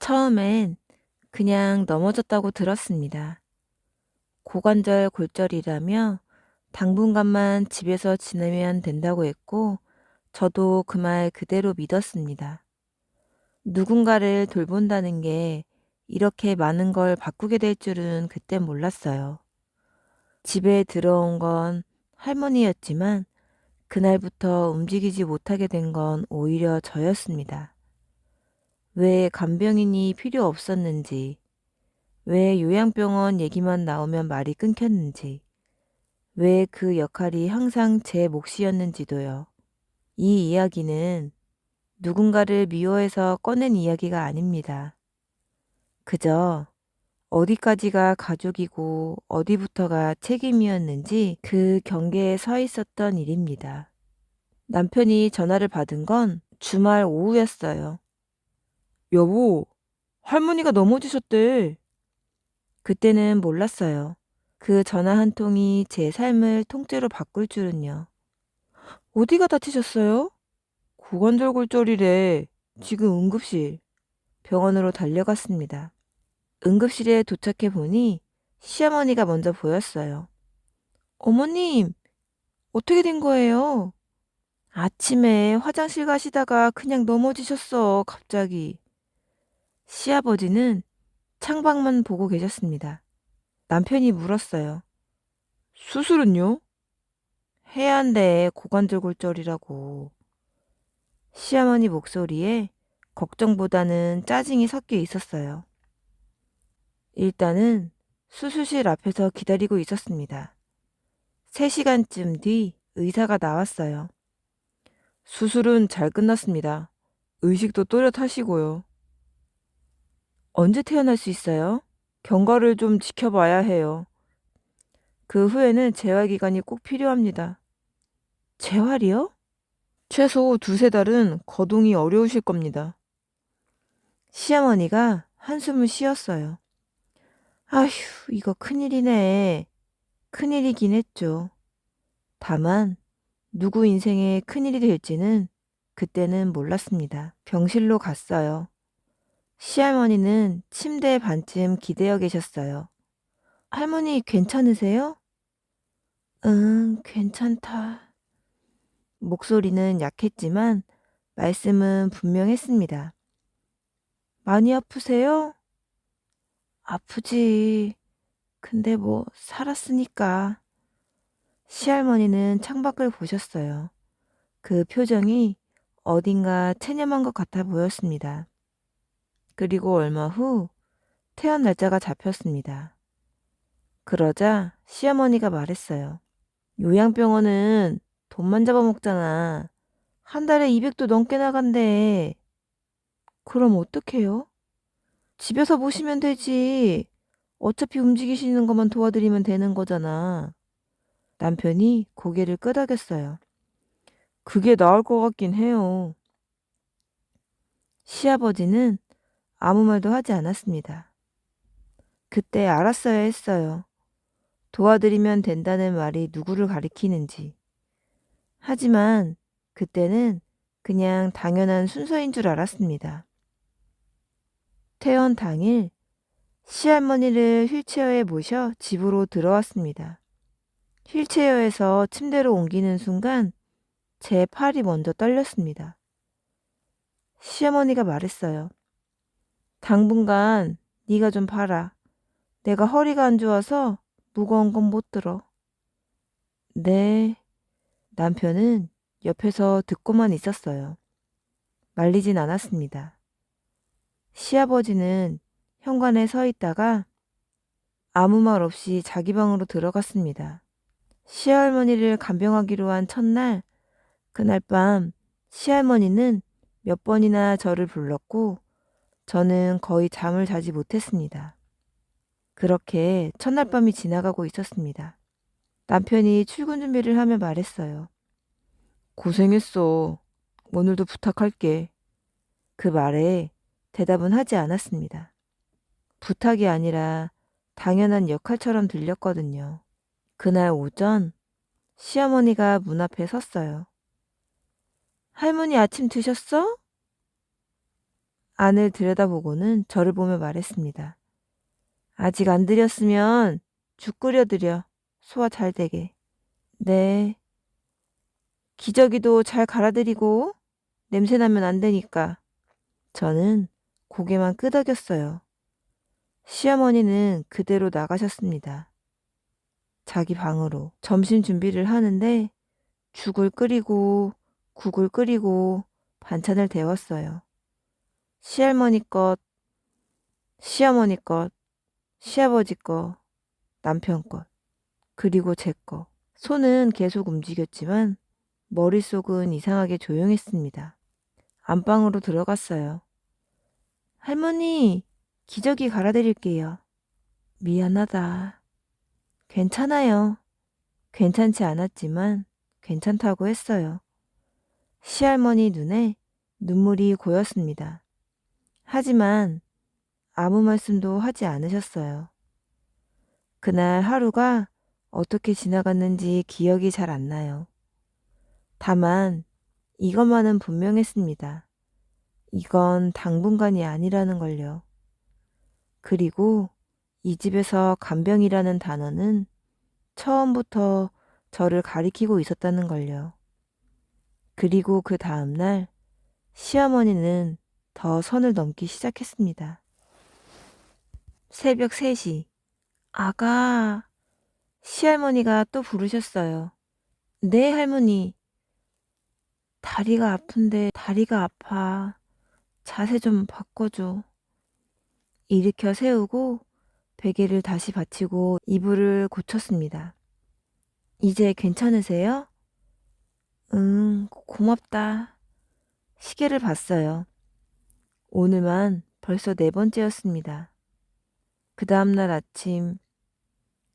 처음엔 그냥 넘어졌다고 들었습니다. 고관절 골절이라며 당분간만 집에서 지내면 된다고 했고, 저도 그 말 그대로 믿었습니다. 누군가를 돌본다는 게 이렇게 많은 걸 바꾸게 될 줄은 그땐 몰랐어요. 집에 들어온 건 할머니였지만, 그날부터 움직이지 못하게 된 건 오히려 저였습니다. 왜 간병인이 필요 없었는지, 왜 요양병원 얘기만 나오면 말이 끊겼는지, 왜 그 역할이 항상 제 몫이었는지도요. 이 이야기는 누군가를 미워해서 꺼낸 이야기가 아닙니다. 그저 어디까지가 가족이고 어디부터가 책임이었는지 그 경계에 서 있었던 일입니다. 남편이 전화를 받은 건 주말 오후였어요. 여보, 할머니가 넘어지셨대. 그때는 몰랐어요. 그 전화 한 통이 제 삶을 통째로 바꿀 줄은요. 어디가 다치셨어요? 고관절 골절이래. 지금 응급실. 병원으로 달려갔습니다. 응급실에 도착해 보니 시어머니가 먼저 보였어요. 어머님, 어떻게 된 거예요? 아침에 화장실 가시다가 그냥 넘어지셨어, 갑자기. 시아버지는 창밖만 보고 계셨습니다. 남편이 물었어요. 수술은요? 해야 한대, 고관절 골절이라고. 시어머니 목소리에 걱정보다는 짜증이 섞여 있었어요. 일단은 수술실 앞에서 기다리고 있었습니다. 3시간쯤 뒤 의사가 나왔어요. 수술은 잘 끝났습니다. 의식도 또렷하시고요. 언제 태어날 수 있어요? 경과를 좀 지켜봐야 해요. 그 후에는 재활기간이 꼭 필요합니다. 재활이요? 최소 2~3달은 거동이 어려우실 겁니다. 시어머니가 한숨을 쉬었어요. 아휴, 이거 큰일이네. 큰일이긴 했죠. 다만 누구 인생에 큰일이 될지는 그때는 몰랐습니다. 병실로 갔어요. 시할머니는 침대에 반쯤 기대어 계셨어요. 할머니 괜찮으세요? 응, 괜찮다. 목소리는 약했지만 말씀은 분명했습니다. 많이 아프세요? 아프지. 근데 뭐 살았으니까. 시할머니는 창밖을 보셨어요. 그 표정이 어딘가 체념한 것 같아 보였습니다. 그리고 얼마 후 퇴원 날짜가 잡혔습니다. 그러자 시어머니가 말했어요. 요양병원은 돈만 잡아먹잖아. 한 달에 200도 넘게 나간대. 그럼 어떡해요? 집에서 보시면 되지. 어차피 움직이시는 것만 도와드리면 되는 거잖아. 남편이 고개를 끄덕였어요. 그게 나을 것 같긴 해요. 시아버지는 아무 말도 하지 않았습니다. 그때 알았어야 했어요. 도와드리면 된다는 말이 누구를 가리키는지. 하지만 그때는 그냥 당연한 순서인 줄 알았습니다. 퇴원 당일 시할머니를 휠체어에 모셔 집으로 들어왔습니다. 휠체어에서 침대로 옮기는 순간 제 팔이 먼저 떨렸습니다. 시어머니가 말했어요. 당분간 네가 좀 봐라. 내가 허리가 안 좋아서 무거운 건 못 들어. 네. 남편은 옆에서 듣고만 있었어요. 말리진 않았습니다. 시아버지는 현관에 서 있다가 아무 말 없이 자기 방으로 들어갔습니다. 시할머니를 간병하기로 한 첫날, 그날 밤 시할머니는 몇 번이나 저를 불렀고 저는 거의 잠을 자지 못했습니다. 그렇게 첫날 밤이 지나가고 있었습니다. 남편이 출근 준비를 하며 말했어요. 고생했어. 오늘도 부탁할게. 그 말에 대답은 하지 않았습니다. 부탁이 아니라 당연한 역할처럼 들렸거든요. 그날 오전 시어머니가 문 앞에 섰어요. 할머니 아침 드셨어? 안을 들여다보고는 저를 보며 말했습니다. 아직 안 드렸으면 죽 끓여드려. 소화 잘 되게. 네. 기저귀도 잘 갈아드리고 냄새 나면 안 되니까. 저는 고개만 끄덕였어요. 시어머니는 그대로 나가셨습니다. 자기 방으로. 점심 준비를 하는데 죽을 끓이고 국을 끓이고 반찬을 데웠어요. 시할머니 것, 시어머니 것, 시아버지 것, 남편 것, 그리고 제 것. 손은 계속 움직였지만 머릿속은 이상하게 조용했습니다. 안방으로 들어갔어요. 할머니, 기저귀 갈아드릴게요. 미안하다. 괜찮아요. 괜찮지 않았지만 괜찮다고 했어요. 시할머니 눈에 눈물이 고였습니다. 하지만 아무 말씀도 하지 않으셨어요. 그날 하루가 어떻게 지나갔는지 기억이 잘 안 나요. 다만 이것만은 분명했습니다. 이건 당분간이 아니라는 걸요. 그리고 이 집에서 간병이라는 단어는 처음부터 저를 가리키고 있었다는 걸요. 그리고 그 다음날 시어머니는 더 선을 넘기 시작했습니다. 새벽 3시. 아가, 시할머니가 또 부르셨어요. 네, 할머니. 다리가 아픈데 다리가 아파. 자세 좀 바꿔줘. 일으켜 세우고 베개를 다시 받치고 이불을 고쳤습니다. 이제 괜찮으세요? 응, 고맙다. 시계를 봤어요. 오늘만 벌써 4번째였습니다. 그 다음날 아침,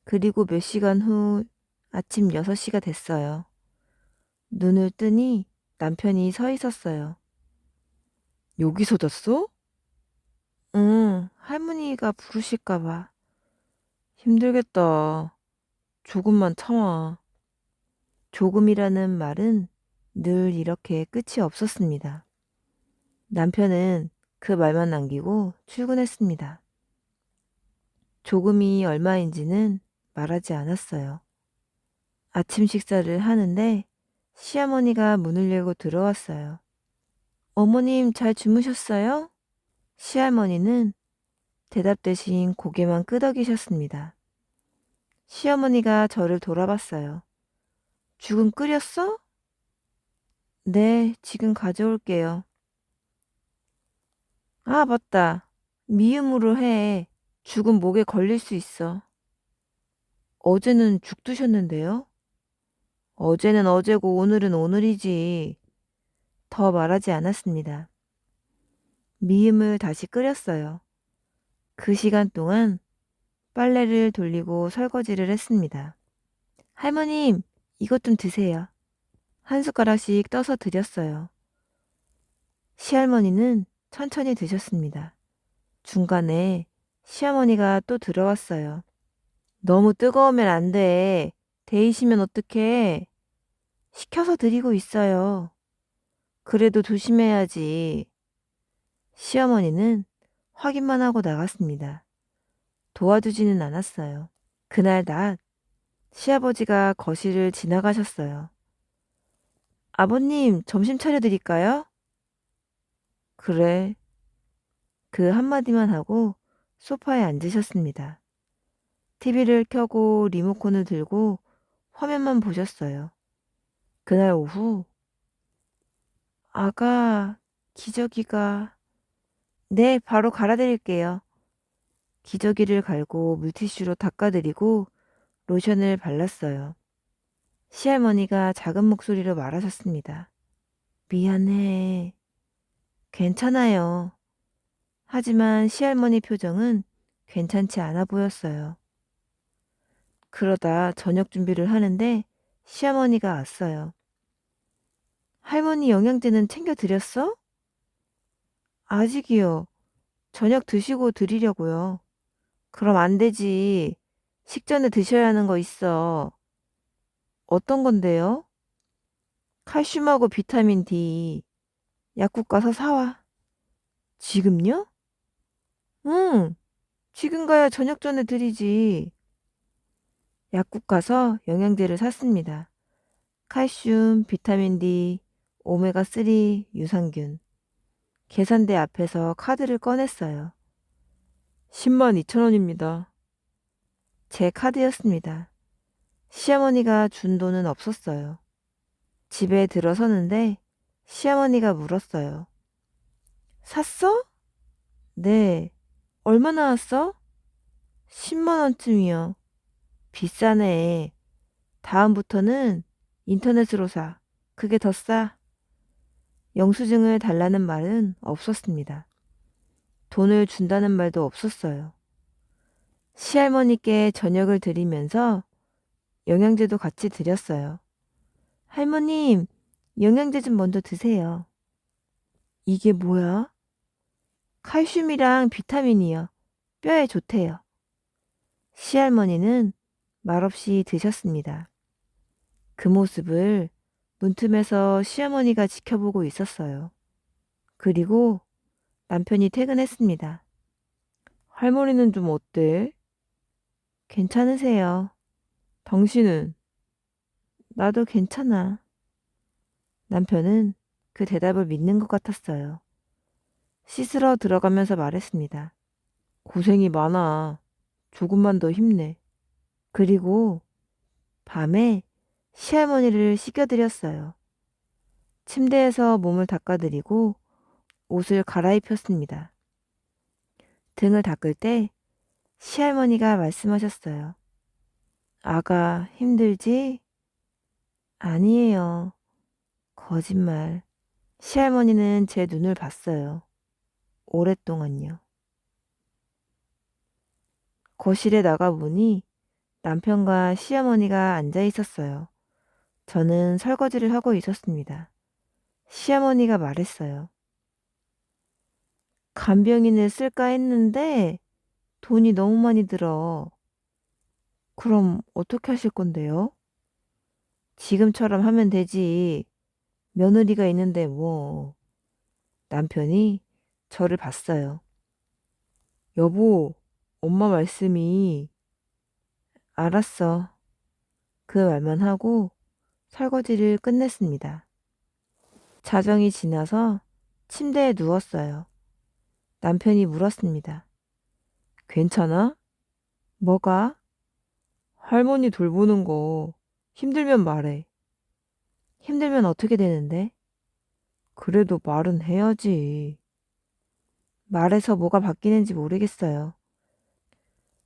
그리고 몇 시간 후 아침 6시가 됐어요. 눈을 뜨니 남편이 서 있었어요. 여기서 잤어? 응, 할머니가 부르실까 봐. 힘들겠다. 조금만 참아. 조금이라는 말은 늘 이렇게 끝이 없었습니다. 남편은 그 말만 남기고 출근했습니다. 조금이 얼마인지는 말하지 않았어요. 아침 식사를 하는데 시어머니가 문을 열고 들어왔어요. 어머님 잘 주무셨어요? 시할머니는 대답 대신 고개만 끄덕이셨습니다. 시어머니가 저를 돌아봤어요. 죽은 끓였어? 네, 지금 가져올게요. 아, 맞다. 미음으로 해. 죽은 목에 걸릴 수 있어. 어제는 죽 드셨는데요? 어제는 어제고 오늘은 오늘이지. 더 말하지 않았습니다. 미음을 다시 끓였어요. 그 시간 동안 빨래를 돌리고 설거지를 했습니다. 할머님, 이것 좀 드세요. 한 숟가락씩 떠서 드렸어요. 시할머니는 천천히 드셨습니다. 중간에 시어머니가 또 들어왔어요. 너무 뜨거우면 안 돼. 데이시면 어떡해. 식혀서 드리고 있어요. 그래도 조심해야지. 시어머니는 확인만 하고 나갔습니다. 도와주지는 않았어요. 그날 낮 시아버지가 거실을 지나가셨어요. 아버님, 점심 차려드릴까요? 그래. 그 한마디만 하고 소파에 앉으셨습니다. TV를 켜고 리모컨을 들고 화면만 보셨어요. 그날 오후 아가 기저귀가 네, 바로 갈아드릴게요. 기저귀를 갈고 물티슈로 닦아드리고 로션을 발랐어요. 시할머니가 작은 목소리로 말하셨습니다. 미안해. 괜찮아요. 하지만 시할머니 표정은 괜찮지 않아 보였어요. 그러다 저녁 준비를 하는데 시어머니가 왔어요. 할머니 영양제는 챙겨드렸어? 아직이요. 저녁 드시고 드리려고요. 그럼 안 되지. 식전에 드셔야 하는 거 있어. 어떤 건데요? 칼슘하고 비타민 D. 약국 가서 사와. 지금요? 응, 지금 가야 저녁 전에 드리지. 약국 가서 영양제를 샀습니다. 칼슘, 비타민 D, 오메가3, 유산균. 계산대 앞에서 카드를 꺼냈어요. 10만 2천 원입니다. 제 카드였습니다. 시어머니가 준 돈은 없었어요. 집에 들어서는데 시어머니가 물었어요. 샀어? 네. 얼마 나왔어? 10만 원쯤이요. 비싸네. 다음부터는 인터넷으로 사. 그게 더 싸. 영수증을 달라는 말은 없었습니다. 돈을 준다는 말도 없었어요. 시할머니께 저녁을 드리면서 영양제도 같이 드렸어요. 할머님, 영양제 좀 먼저 드세요. 이게 뭐야? 칼슘이랑 비타민이요. 뼈에 좋대요. 시할머니는 말없이 드셨습니다. 그 모습을 문틈에서 시어머니가 지켜보고 있었어요. 그리고 남편이 퇴근했습니다. 할머니는 좀 어때? 괜찮으세요. 당신은? 나도 괜찮아. 남편은 그 대답을 믿는 것 같았어요. 씻으러 들어가면서 말했습니다. 고생이 많아. 조금만 더 힘내. 그리고 밤에 시할머니를 씻겨드렸어요. 침대에서 몸을 닦아드리고 옷을 갈아입혔습니다. 등을 닦을 때 시할머니가 말씀하셨어요. 아가 힘들지? 아니에요. 거짓말. 시할머니는 제 눈을 봤어요. 오랫동안요. 거실에 나가보니 남편과 시어머니가 앉아 있었어요. 저는 설거지를 하고 있었습니다. 시어머니가 말했어요. 간병인을 쓸까 했는데 돈이 너무 많이 들어. 그럼 어떻게 하실 건데요? 지금처럼 하면 되지. 며느리가 있는데 뭐. 남편이 저를 봤어요. 여보, 엄마 말씀이. 알았어. 그 말만 하고 설거지를 끝냈습니다. 자정이 지나서 침대에 누웠어요. 남편이 물었습니다. 괜찮아? 뭐가? 할머니 돌보는 거 힘들면 말해. 힘들면 어떻게 되는데? 그래도 말은 해야지. 말해서 뭐가 바뀌는지 모르겠어요.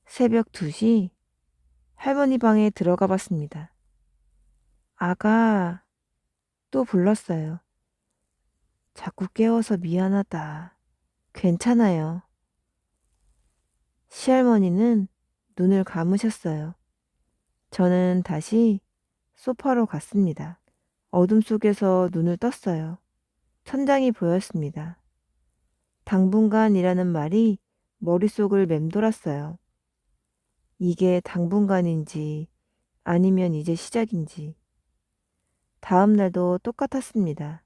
새벽 2시 할머니 방에 들어가 봤습니다. 아가 또 불렀어요. 자꾸 깨워서 미안하다. 괜찮아요. 시할머니는 눈을 감으셨어요. 저는 다시 소파로 갔습니다. 어둠 속에서 눈을 떴어요. 천장이 보였습니다. 당분간이라는 말이 머릿속을 맴돌았어요. 이게 당분간인지 아니면 이제 시작인지. 다음 날도 똑같았습니다.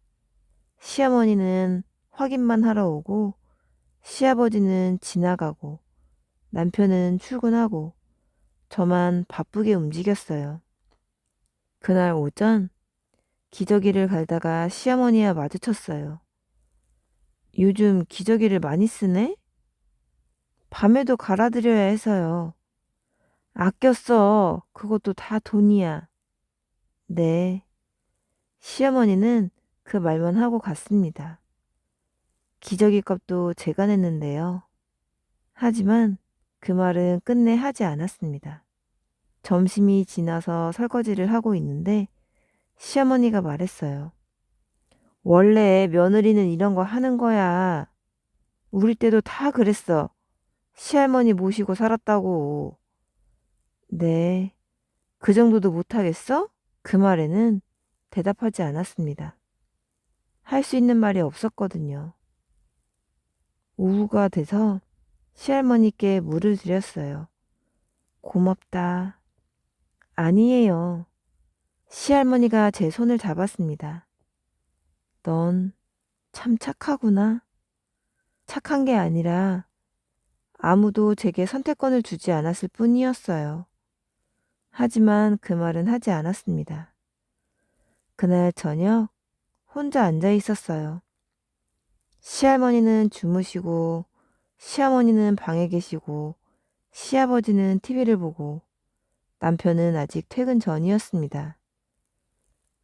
시어머니는 확인만 하러 오고 시아버지는 지나가고 남편은 출근하고 저만 바쁘게 움직였어요. 그날 오전 기저귀를 갈다가 시어머니와 마주쳤어요. 요즘 기저귀를 많이 쓰네? 밤에도 갈아드려야 해서요. 아껴 써. 그것도 다 돈이야. 네. 시어머니는 그 말만 하고 갔습니다. 기저귀 값도 제가 냈는데요. 하지만 그 말은 끝내 하지 않았습니다. 점심이 지나서 설거지를 하고 있는데 시어머니가 말했어요. 원래 며느리는 이런 거 하는 거야. 우리 때도 다 그랬어. 시할머니 모시고 살았다고. 네. 그 정도도 못하겠어? 그 말에는 대답하지 않았습니다. 할 수 있는 말이 없었거든요. 오후가 돼서 시할머니께 물을 드렸어요. 고맙다. 아니에요. 시할머니가 제 손을 잡았습니다. 넌 참 착하구나. 착한 게 아니라 아무도 제게 선택권을 주지 않았을 뿐이었어요. 하지만 그 말은 하지 않았습니다. 그날 저녁 혼자 앉아 있었어요. 시할머니는 주무시고 시어머니는 방에 계시고 시아버지는 TV를 보고 남편은 아직 퇴근 전이었습니다.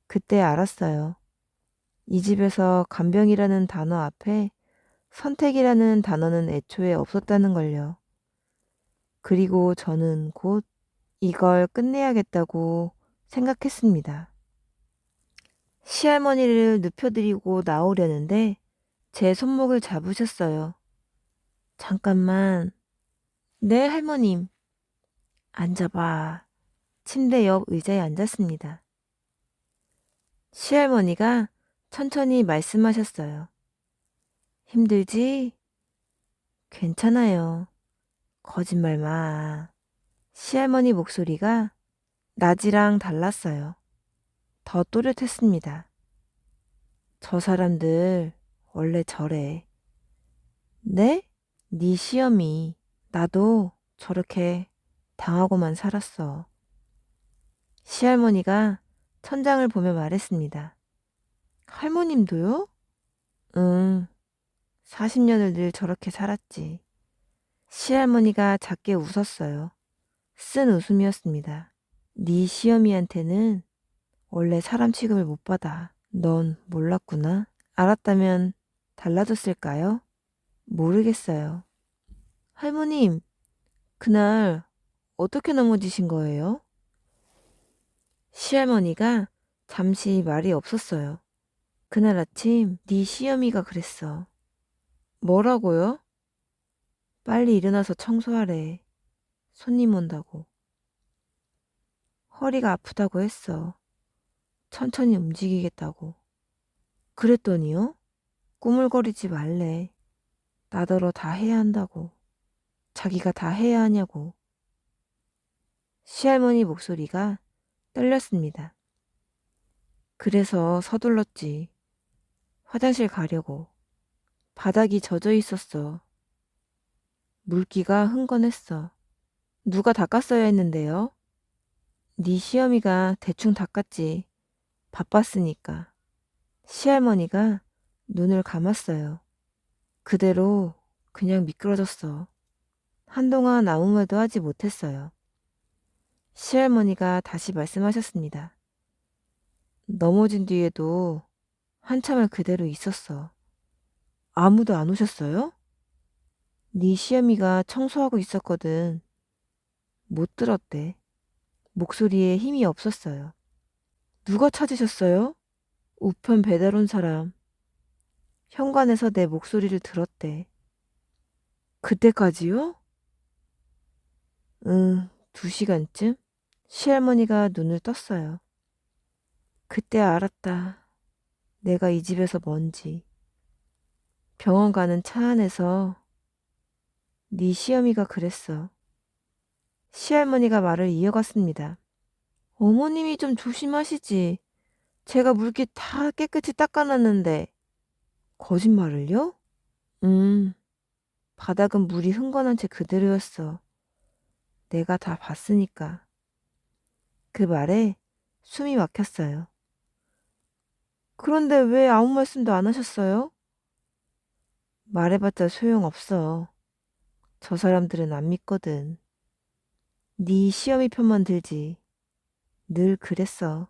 그때 알았어요. 이 집에서 간병이라는 단어 앞에 선택이라는 단어는 애초에 없었다는 걸요. 그리고 저는 곧 이걸 끝내야겠다고 생각했습니다. 시할머니를 눕혀드리고 나오려는데 제 손목을 잡으셨어요. 잠깐만. 네, 할머님. 앉아봐. 침대 옆 의자에 앉았습니다. 시할머니가 천천히 말씀하셨어요. 힘들지? 괜찮아요. 거짓말 마. 시할머니 목소리가 낮이랑 달랐어요. 더 또렷했습니다. 저 사람들 원래 저래. 네? 네 시험이. 나도 저렇게 당하고만 살았어. 시할머니가 천장을 보며 말했습니다. 할머님도요? 응, 40년을 늘 저렇게 살았지. 시할머니가 작게 웃었어요. 쓴 웃음이었습니다. 네 시어미한테는 원래 사람 취급을 못 받아. 넌 몰랐구나. 알았다면 달라졌을까요? 모르겠어요. 할머님, 그날 어떻게 넘어지신 거예요? 시할머니가 잠시 말이 없었어요. 그날 아침 네 시어미가 그랬어. 뭐라고요? 빨리 일어나서 청소하래. 손님 온다고. 허리가 아프다고 했어. 천천히 움직이겠다고. 그랬더니요? 꾸물거리지 말래. 나더러 다 해야 한다고. 자기가 다 해야 하냐고. 시할머니 목소리가 떨렸습니다. 그래서 서둘렀지. 화장실 가려고. 바닥이 젖어 있었어. 물기가 흥건했어. 누가 닦았어야 했는데요? 네 시어미가 대충 닦았지. 바빴으니까. 시할머니가 눈을 감았어요. 그대로 그냥 미끄러졌어. 한동안 아무 말도 하지 못했어요. 시할머니가 다시 말씀하셨습니다. 넘어진 뒤에도 한참을 그대로 있었어. 아무도 안 오셨어요? 네 시어미가 청소하고 있었거든. 못 들었대. 목소리에 힘이 없었어요. 누가 찾으셨어요? 우편 배달 온 사람. 현관에서 내 목소리를 들었대. 그때까지요? 응, 2시간쯤? 시할머니가 눈을 떴어요. 그때 알았다. 내가 이 집에서 뭔지. 병원 가는 차 안에서 네 시어미가 그랬어. 시할머니가 말을 이어갔습니다. 어머님이 좀 조심하시지. 제가 물기 다 깨끗이 닦아놨는데. 거짓말을요? 바닥은 물이 흥건한 채 그대로였어. 내가 다 봤으니까. 그 말에 숨이 막혔어요. 그런데 왜 아무 말씀도 안 하셨어요? 말해봤자 소용없어. 저 사람들은 안 믿거든. 네 시어미 편만 들지. 늘 그랬어.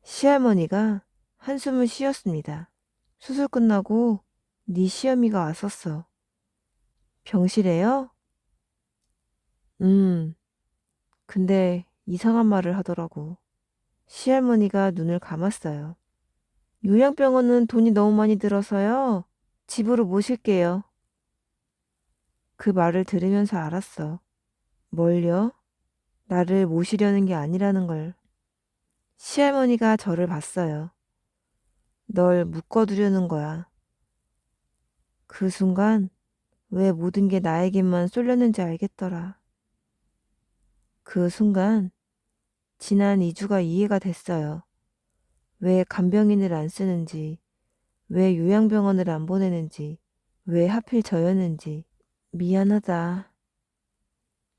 시할머니가 한숨을 쉬었습니다. 수술 끝나고 네 시어미가 왔었어. 병실에요? 근데 이상한 말을 하더라고. 시할머니가 눈을 감았어요. 요양병원은 돈이 너무 많이 들어서요. 집으로 모실게요. 그 말을 들으면서 알았어. 뭘요? 나를 모시려는 게 아니라는 걸. 시할머니가 저를 봤어요. 널 묶어두려는 거야. 그 순간 왜 모든 게 나에게만 쏠렸는지 알겠더라. 그 순간 지난 2주가 이해가 됐어요. 왜 간병인을 안 쓰는지, 왜 요양병원을 안 보내는지, 왜 하필 저였는지. 미안하다.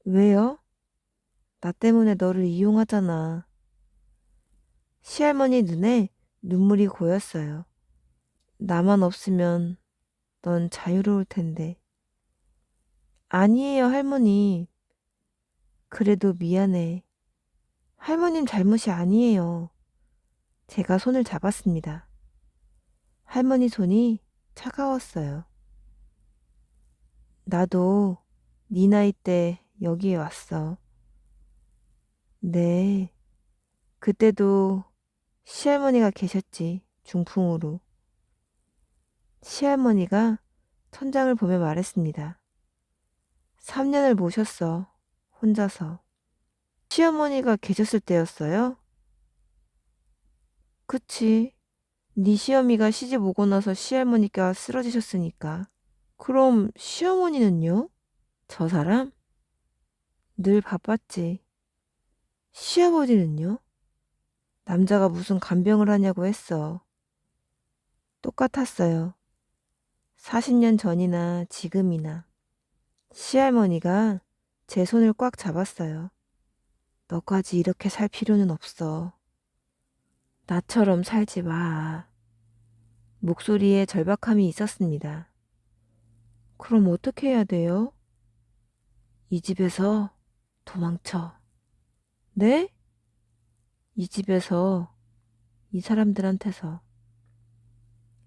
왜요? 나 때문에 너를 이용하잖아. 시할머니 눈에 눈물이 고였어요. 나만 없으면 넌 자유로울 텐데. 아니에요, 할머니. 그래도 미안해. 할머님 잘못이 아니에요. 제가 손을 잡았습니다. 할머니 손이 차가웠어요. 나도 네 나이 때 여기에 왔어. 네, 그때도 시할머니가 계셨지, 중풍으로. 시할머니가 천장을 보며 말했습니다. 3년을 모셨어, 혼자서. 시어머니가 계셨을 때였어요? 그치. 네 시어미가 시집 오고 나서 시할머니가 쓰러지셨으니까. 그럼 시어머니는요? 저 사람? 늘 바빴지. 시아버지는요? 남자가 무슨 간병을 하냐고 했어. 똑같았어요. 40년 전이나 지금이나. 시할머니가 제 손을 꽉 잡았어요. 너까지 이렇게 살 필요는 없어. 나처럼 살지 마. 목소리에 절박함이 있었습니다. 그럼 어떻게 해야 돼요? 이 집에서 도망쳐. 네? 이 집에서, 이 사람들한테서.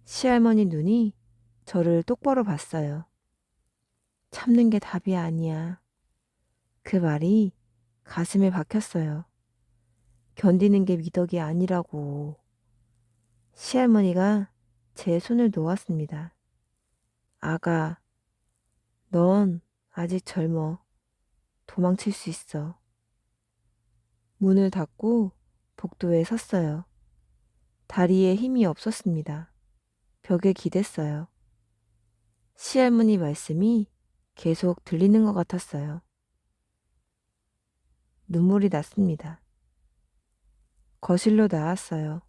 시할머니 눈이 저를 똑바로 봤어요. 참는 게 답이 아니야. 그 말이 가슴에 박혔어요. 견디는 게 미덕이 아니라고. 시할머니가 제 손을 놓았습니다. 아가, 넌 아직 젊어. 도망칠 수 있어. 문을 닫고 복도에 섰어요. 다리에 힘이 없었습니다. 벽에 기댔어요. 시할머니 말씀이 계속 들리는 것 같았어요. 눈물이 났습니다. 거실로 나왔어요.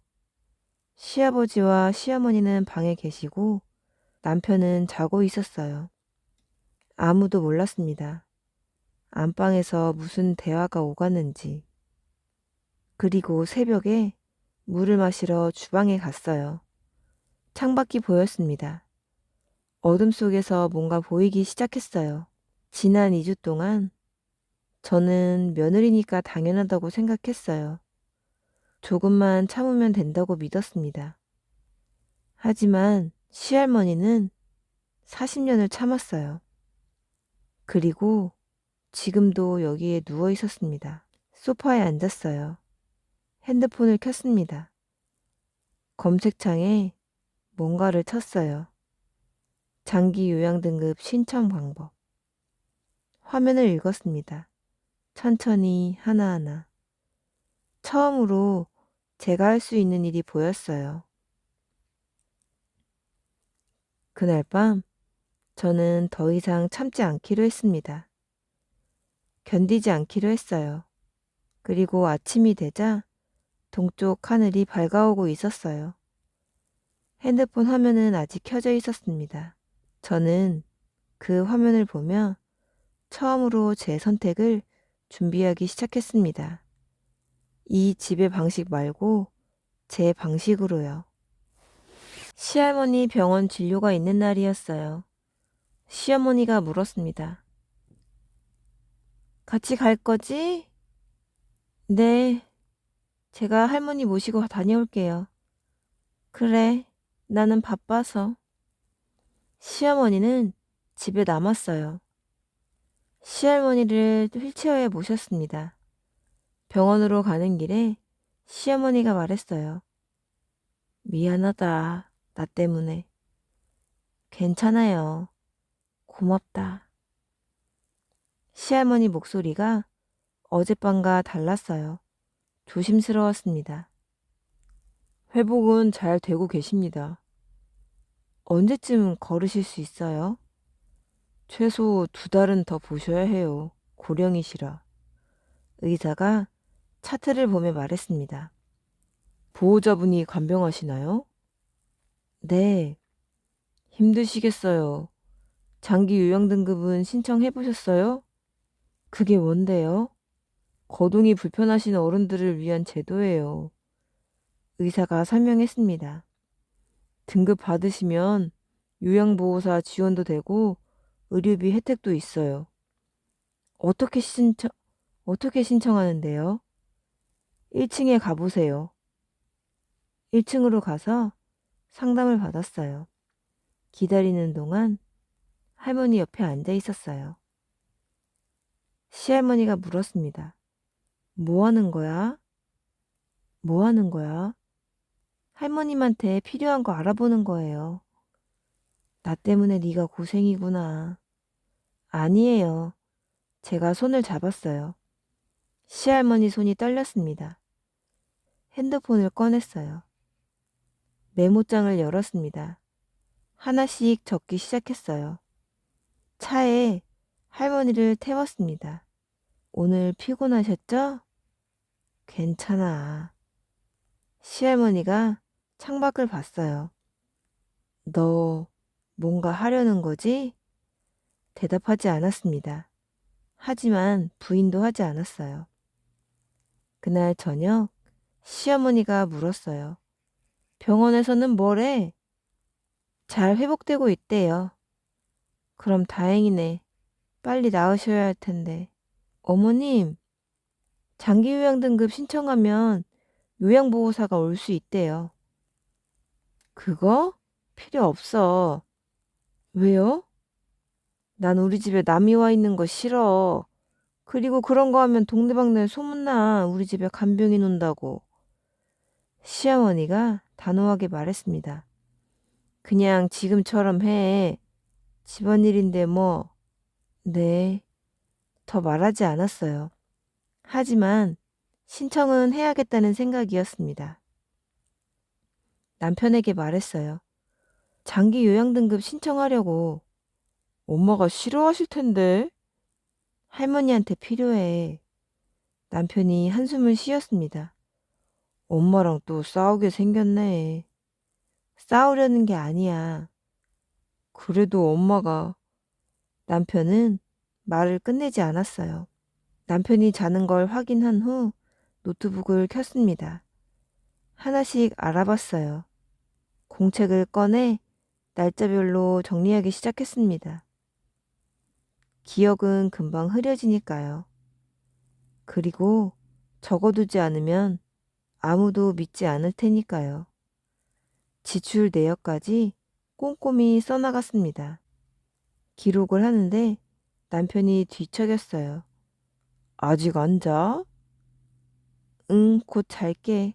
시아버지와 시어머니는 방에 계시고 남편은 자고 있었어요. 아무도 몰랐습니다. 안방에서 무슨 대화가 오갔는지. 그리고 새벽에 물을 마시러 주방에 갔어요. 창밖이 보였습니다. 어둠 속에서 뭔가 보이기 시작했어요. 지난 2주 동안 저는 며느리니까 당연하다고 생각했어요. 조금만 참으면 된다고 믿었습니다. 하지만 시할머니는 40년을 참았어요. 그리고 지금도 여기에 누워 있었습니다. 소파에 앉았어요. 핸드폰을 켰습니다. 검색창에 뭔가를 쳤어요. 장기 요양 등급 신청 방법. 화면을 읽었습니다. 천천히 하나하나. 처음으로 제가 할 수 있는 일이 보였어요. 그날 밤 저는 더 이상 참지 않기로 했습니다. 견디지 않기로 했어요. 그리고 아침이 되자 동쪽 하늘이 밝아오고 있었어요. 핸드폰 화면은 아직 켜져 있었습니다. 저는 그 화면을 보며 처음으로 제 선택을 준비하기 시작했습니다. 이 집의 방식 말고 제 방식으로요. 시할머니 병원 진료가 있는 날이었어요. 시어머니가 물었습니다. 같이 갈 거지? 네, 제가 할머니 모시고 다녀올게요. 그래, 나는 바빠서. 시어머니는 집에 남았어요. 시할머니를 휠체어에 모셨습니다. 병원으로 가는 길에 시어머니가 말했어요. 미안하다, 나 때문에. 괜찮아요. 고맙다. 시할머니 목소리가 어젯밤과 달랐어요. 조심스러웠습니다. 회복은 잘 되고 계십니다. 언제쯤 걸으실 수 있어요? 최소 2달은 더 보셔야 해요. 고령이시라. 의사가 차트를 보며 말했습니다. 보호자분이 간병하시나요? 네, 힘드시겠어요. 장기 요양 등급은 신청해 보셨어요? 그게 뭔데요? 거동이 불편하신 어른들을 위한 제도예요. 의사가 설명했습니다. 등급 받으시면 요양보호사 지원도 되고 의료비 혜택도 있어요. 어떻게 신청, 어떻게 신청하는데요? 1층에 가보세요. 1층으로 가서 상담을 받았어요. 기다리는 동안 할머니 옆에 앉아 있었어요. 시할머니가 물었습니다. 뭐 하는 거야? 뭐 하는 거야? 할머님한테 필요한 거 알아보는 거예요. 나 때문에 네가 고생이구나. 아니에요. 제가 손을 잡았어요. 시할머니 손이 떨렸습니다. 핸드폰을 꺼냈어요. 메모장을 열었습니다. 하나씩 적기 시작했어요. 차에 할머니를 태웠습니다. 오늘 피곤하셨죠? 괜찮아. 시할머니가 창밖을 봤어요. 너 뭔가 하려는 거지? 대답하지 않았습니다. 하지만 부인도 하지 않았어요. 그날 저녁 시어머니가 물었어요. 병원에서는 뭐래? 잘 회복되고 있대요. 그럼 다행이네. 빨리 나으셔야 할 텐데. 어머님, 장기요양 등급 신청하면 요양보호사가 올 수 있대요. 그거? 필요 없어. 왜요? 난 우리 집에 남이 와 있는 거 싫어. 그리고 그런 거 하면 동네방네 소문나. 우리 집에 간병인 온다고. 시어머니가 단호하게 말했습니다. 그냥 지금처럼 해. 집안일인데 뭐. 네. 더 말하지 않았어요. 하지만 신청은 해야겠다는 생각이었습니다. 남편에게 말했어요. 장기 요양 등급 신청하려고. 엄마가 싫어하실 텐데. 할머니한테 필요해. 남편이 한숨을 쉬었습니다. 엄마랑 또 싸우게 생겼네. 싸우려는 게 아니야. 그래도 엄마가. 남편은 말을 끝내지 않았어요. 남편이 자는 걸 확인한 후 노트북을 켰습니다. 하나씩 알아봤어요. 공책을 꺼내 날짜별로 정리하기 시작했습니다. 기억은 금방 흐려지니까요. 그리고 적어두지 않으면 아무도 믿지 않을 테니까요. 지출 내역까지 꼼꼼히 써나갔습니다. 기록을 하는데 남편이 뒤척였어요. 아직 안 자? 응, 곧 잘게.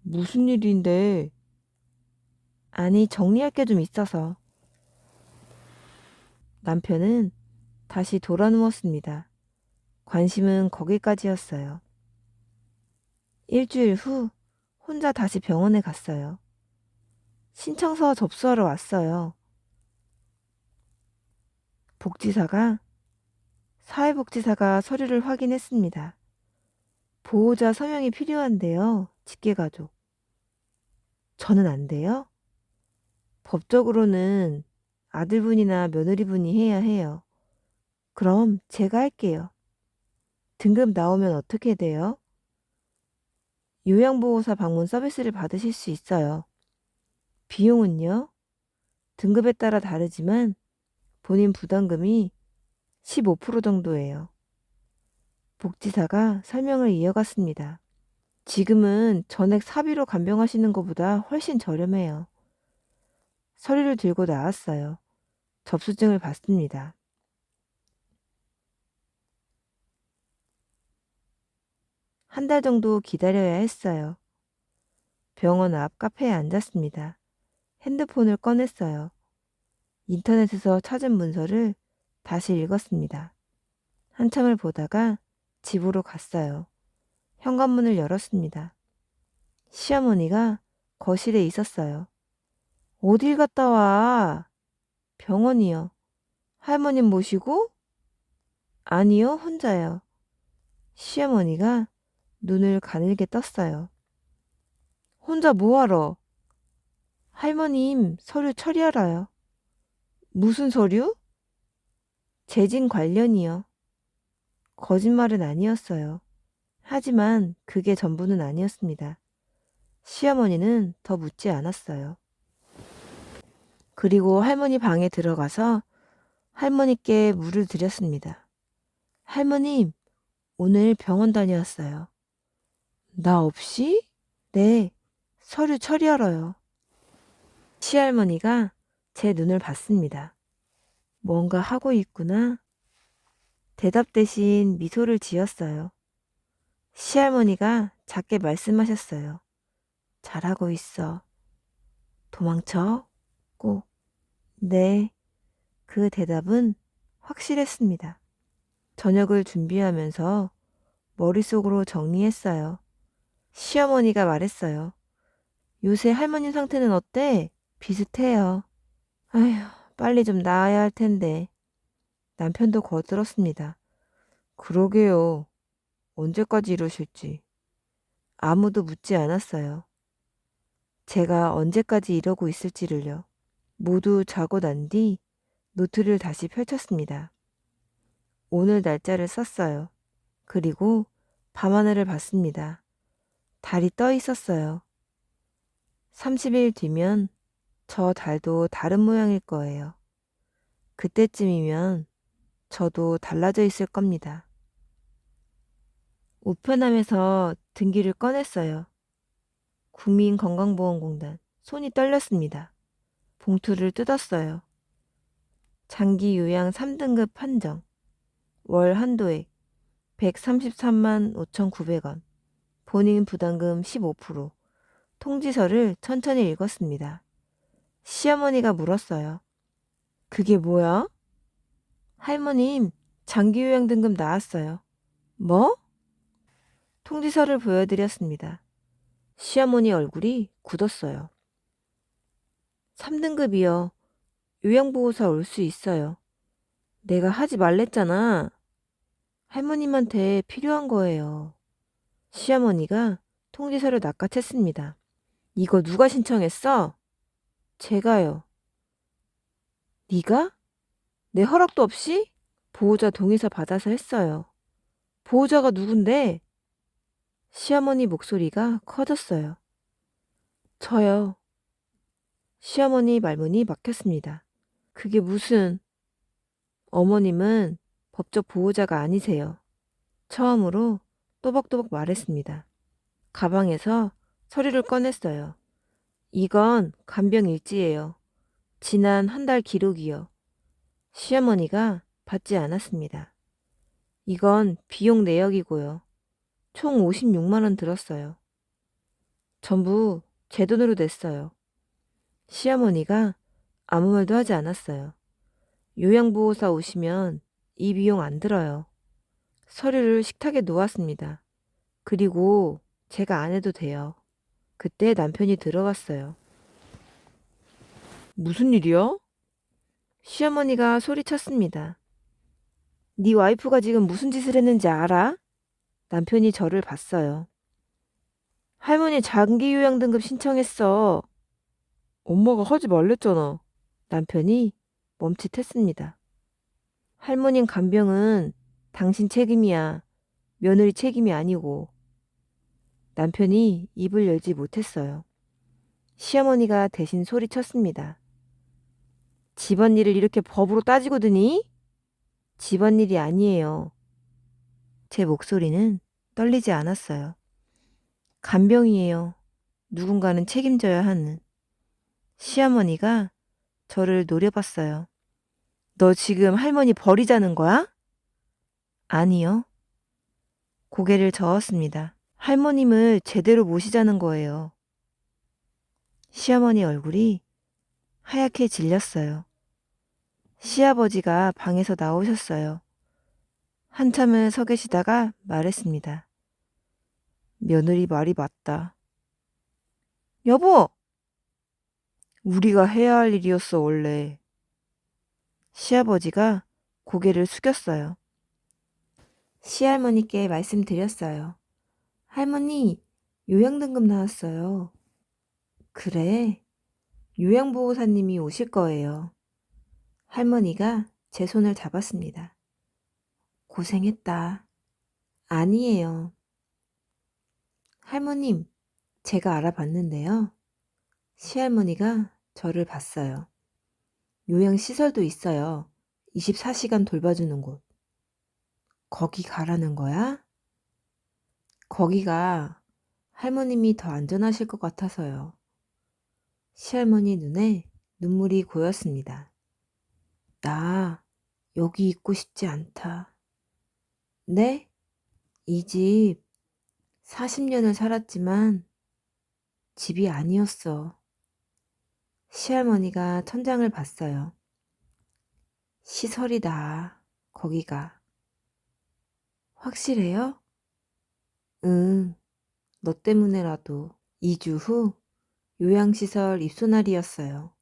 무슨 일인데? 아니, 정리할 게 좀 있어서. 남편은 다시 돌아 누웠습니다. 관심은 거기까지였어요. 일주일 후 혼자 다시 병원에 갔어요. 신청서 접수하러 왔어요. 복지사가, 사회복지사가 서류를 확인했습니다. 보호자 서명이 필요한데요. 직계가족. 저는 안 돼요? 법적으로는 아들분이나 며느리분이 해야 해요. 그럼 제가 할게요. 등급 나오면 어떻게 돼요? 요양보호사 방문 서비스를 받으실 수 있어요. 비용은요? 등급에 따라 다르지만 본인 부담금이 15% 정도예요. 복지사가 설명을 이어갔습니다. 지금은 전액 사비로 간병하시는 것보다 훨씬 저렴해요. 서류를 들고 나왔어요. 접수증을 받습니다. 한 달 정도 기다려야 했어요. 병원 앞 카페에 앉았습니다. 핸드폰을 꺼냈어요. 인터넷에서 찾은 문서를 다시 읽었습니다. 한참을 보다가 집으로 갔어요. 현관문을 열었습니다. 시어머니가 거실에 있었어요. 어딜 갔다 와? 병원이요. 할머님 모시고? 아니요, 혼자요. 시어머니가 눈을 가늘게 떴어요. 혼자 뭐하러? 할머님 서류 처리하러요. 무슨 서류? 재진 관련이요. 거짓말은 아니었어요. 하지만 그게 전부는 아니었습니다. 시어머니는 더 묻지 않았어요. 그리고 할머니 방에 들어가서 할머니께 물을 드렸습니다. 할머님, 오늘 병원 다녀왔어요. 나 없이? 네, 서류 처리하러요. 시할머니가 제 눈을 봤습니다. 뭔가 하고 있구나. 대답 대신 미소를 지었어요. 시할머니가 작게 말씀하셨어요. 잘하고 있어. 도망쳐? 꼭. 네. 그 대답은 확실했습니다. 저녁을 준비하면서 머릿속으로 정리했어요. 시어머니가 말했어요. 요새 할머니 상태는 어때? 비슷해요. 아휴, 빨리 좀 나아야 할 텐데. 남편도 거들었습니다. 그러게요. 언제까지 이러실지. 아무도 묻지 않았어요. 제가 언제까지 이러고 있을지를요. 모두 자고 난 뒤 노트를 다시 펼쳤습니다. 오늘 날짜를 썼어요. 그리고 밤하늘을 봤습니다. 달이 떠 있었어요. 30일 뒤면 저 달도 다른 모양일 거예요. 그때쯤이면 저도 달라져 있을 겁니다. 우편함에서 등기를 꺼냈어요. 국민건강보험공단. 손이 떨렸습니다. 봉투를 뜯었어요. 장기 요양 3등급 판정. 월 한도액 133만 5,900원. 본인 부담금 15%. 통지서를 천천히 읽었습니다. 시어머니가 물었어요. 그게 뭐야? 할머님, 장기요양 등급 나왔어요. 뭐? 통지서를 보여드렸습니다. 시어머니 얼굴이 굳었어요. 3등급이요. 요양보호사 올 수 있어요. 내가 하지 말랬잖아. 할머님한테 필요한 거예요. 시어머니가 통지서를 낚아챘습니다. 이거 누가 신청했어? 제가요. 네가? 내 허락도 없이? 보호자 동의서 받아서 했어요. 보호자가 누군데? 시어머니 목소리가 커졌어요. 저요. 시어머니 말문이 막혔습니다. 그게 무슨... 어머님은 법적 보호자가 아니세요. 처음으로 또박또박 말했습니다. 가방에서 서류를 꺼냈어요. 이건 간병일지예요. 지난 한 달 기록이요. 시어머니가 받지 않았습니다. 이건 비용 내역이고요. 총 56만 원 들었어요. 전부 제 돈으로 냈어요. 시어머니가 아무 말도 하지 않았어요. 요양보호사 오시면 이 비용 안 들어요. 서류를 식탁에 놓았습니다. 그리고 제가 안 해도 돼요. 그때 남편이 들어왔어요. 무슨 일이야? 시어머니가 소리쳤습니다. 네 와이프가 지금 무슨 짓을 했는지 알아? 남편이 저를 봤어요. 할머니 장기요양 등급 신청했어. 엄마가 하지 말랬잖아. 남편이 멈칫했습니다. 할머님 간병은 당신 책임이야. 며느리 책임이 아니고. 남편이 입을 열지 못했어요. 시어머니가 대신 소리쳤습니다. 집안일을 이렇게 법으로 따지고 드니? 집안일이 아니에요. 제 목소리는 떨리지 않았어요. 간병이에요. 누군가는 책임져야 하는. 시어머니가 저를 노려봤어요. 너 지금 할머니 버리자는 거야? 아니요. 고개를 저었습니다. 할머님을 제대로 모시자는 거예요. 시어머니 얼굴이 하얗게 질렸어요. 시아버지가 방에서 나오셨어요. 한참을 서 계시다가 말했습니다. 며느리 말이 맞다. 여보! 우리가 해야 할 일이었어, 원래. 시아버지가 고개를 숙였어요. 시할머니께 말씀드렸어요. 할머니, 요양등급 나왔어요. 그래, 요양보호사님이 오실 거예요. 할머니가 제 손을 잡았습니다. 고생했다. 아니에요. 할머님, 제가 알아봤는데요. 시할머니가 저를 봤어요. 요양시설도 있어요. 24시간 돌봐주는 곳. 거기 가라는 거야? 거기가 할머님이 더 안전하실 것 같아서요. 시할머니 눈에 눈물이 고였습니다. 나 여기 있고 싶지 않다. 네? 이 집 40년을 살았지만 집이 아니었어. 시할머니가 천장을 봤어요. 시설이다. 거기가. 확실해요? 응. 너 때문에라도. 2주 후 요양시설 입소 날이었어요.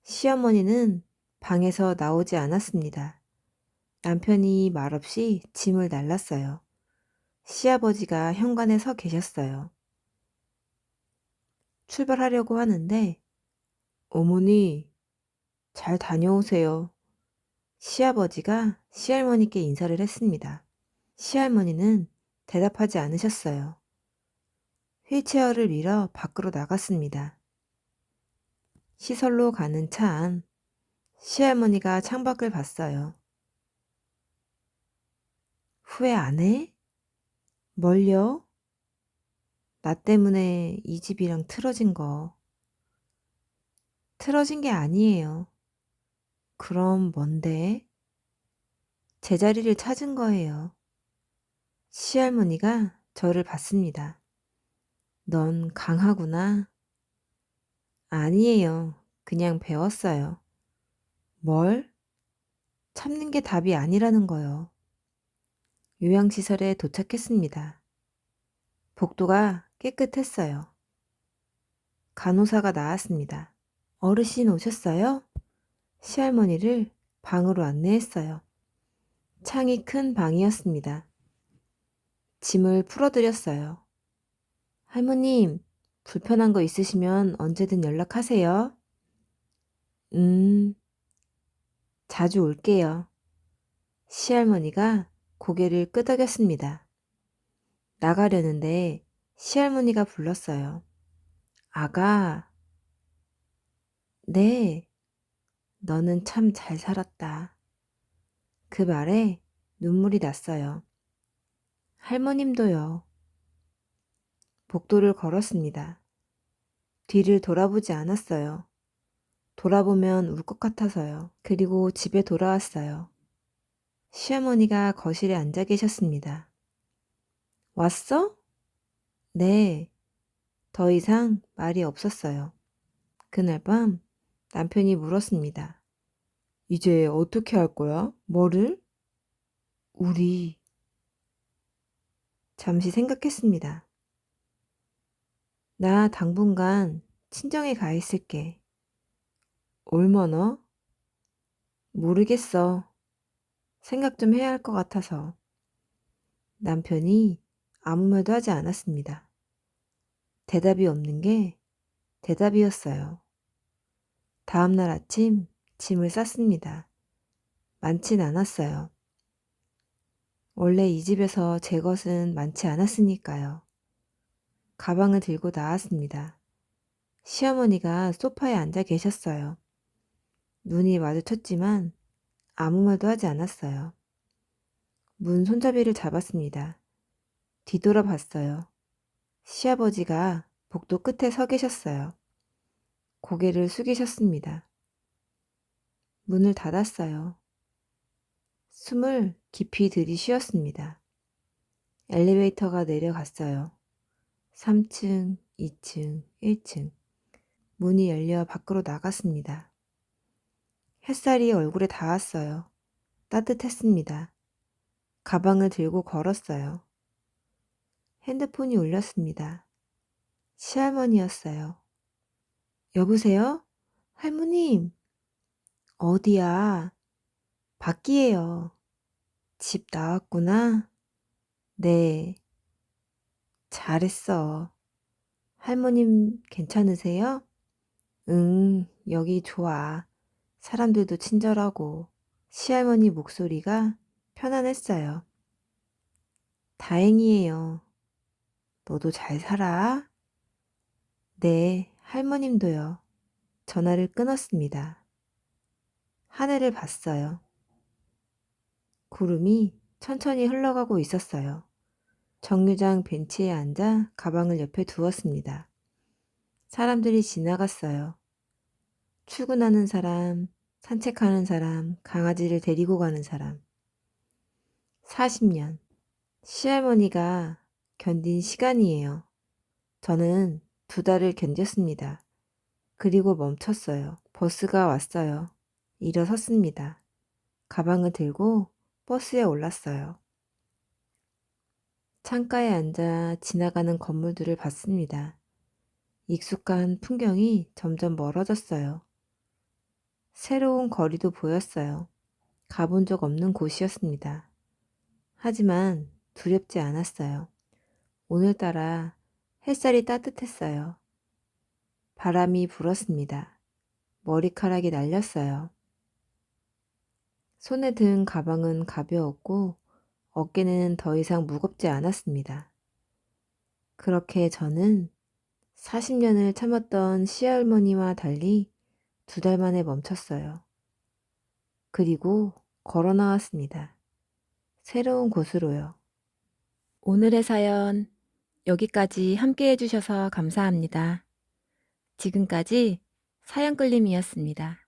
시어머니는 방에서 나오지 않았습니다. 남편이 말없이 짐을 날랐어요. 시아버지가 현관에 서 계셨어요. 출발하려고 하는데 어머니 잘 다녀오세요. 시아버지가 시할머니께 인사를 했습니다. 시할머니는 대답하지 않으셨어요. 휠체어를 밀어 밖으로 나갔습니다. 시설로 가는 차 안 시할머니가 창밖을 봤어요. 후회 안 해? 뭘요? 나 때문에 이 집이랑 틀어진 거. 틀어진 게 아니에요. 그럼 뭔데? 제자리를 찾은 거예요. 시할머니가 저를 봤습니다. 넌 강하구나. 아니에요. 그냥 배웠어요. 뭘? 참는 게 답이 아니라는 거요. 요양시설에 도착했습니다. 복도가 깨끗했어요. 간호사가 나왔습니다. 어르신 오셨어요? 시할머니를 방으로 안내했어요. 창이 큰 방이었습니다. 짐을 풀어드렸어요. 할머님, 불편한 거 있으시면 언제든 연락하세요. 자주 올게요. 시할머니가 고개를 끄덕였습니다. 나가려는데 시할머니가 불렀어요. 아가, 네, 너는 참 잘 살았다. 그 말에 눈물이 났어요. 할머님도요. 복도를 걸었습니다. 뒤를 돌아보지 않았어요. 돌아보면 울 것 같아서요. 그리고 집에 돌아왔어요. 시어머니가 거실에 앉아 계셨습니다. 왔어? 네. 더 이상 말이 없었어요. 그날 밤 남편이 물었습니다. 이제 어떻게 할 거야? 뭐를? 우리. 잠시 생각했습니다. 나 당분간 친정에 가 있을게. 얼마나? 모르겠어. 생각 좀 해야 할 것 같아서. 남편이 아무 말도 하지 않았습니다. 대답이 없는 게 대답이었어요. 다음날 아침 짐을 쌌습니다. 많진 않았어요. 원래 이 집에서 제 것은 많지 않았으니까요. 가방을 들고 나왔습니다. 시어머니가 소파에 앉아 계셨어요. 눈이 마주쳤지만 아무 말도 하지 않았어요. 문 손잡이를 잡았습니다. 뒤돌아 봤어요. 시아버지가 복도 끝에 서 계셨어요. 고개를 숙이셨습니다. 문을 닫았어요. 숨을 깊이 들이쉬었습니다. 엘리베이터가 내려갔어요. 3층, 2층, 1층. 문이 열려 밖으로 나갔습니다. 햇살이 얼굴에 닿았어요. 따뜻했습니다. 가방을 들고 걸었어요. 핸드폰이 울렸습니다. 시할머니였어요. 여보세요? 할머님, 어디야? 밖이에요. 집 나왔구나? 네, 잘했어. 할머님 괜찮으세요? 응, 여기 좋아. 사람들도 친절하고 시할머니 목소리가 편안했어요. 다행이에요. 너도 잘 살아? 네, 할머님도요. 전화를 끊었습니다. 하늘을 봤어요. 구름이 천천히 흘러가고 있었어요. 정류장 벤치에 앉아 가방을 옆에 두었습니다. 사람들이 지나갔어요. 출근하는 사람, 산책하는 사람, 강아지를 데리고 가는 사람. 40년. 시할머니가 견딘 시간이에요. 저는 2달을 견뎠습니다. 그리고 멈췄어요. 버스가 왔어요. 일어섰습니다. 가방을 들고 버스에 올랐어요. 창가에 앉아 지나가는 건물들을 봤습니다. 익숙한 풍경이 점점 멀어졌어요. 새로운 거리도 보였어요. 가본 적 없는 곳이었습니다. 하지만 두렵지 않았어요. 오늘따라 햇살이 따뜻했어요. 바람이 불었습니다. 머리카락이 날렸어요. 손에 든 가방은 가벼웠고 어깨는 더 이상 무겁지 않았습니다. 그렇게 저는 40년을 참았던 시할머니와 달리 2달 만에 멈췄어요. 그리고 걸어 나왔습니다. 새로운 곳으로요. 오늘의 사연 여기까지 함께 해주셔서 감사합니다. 지금까지 사연끌림이었습니다.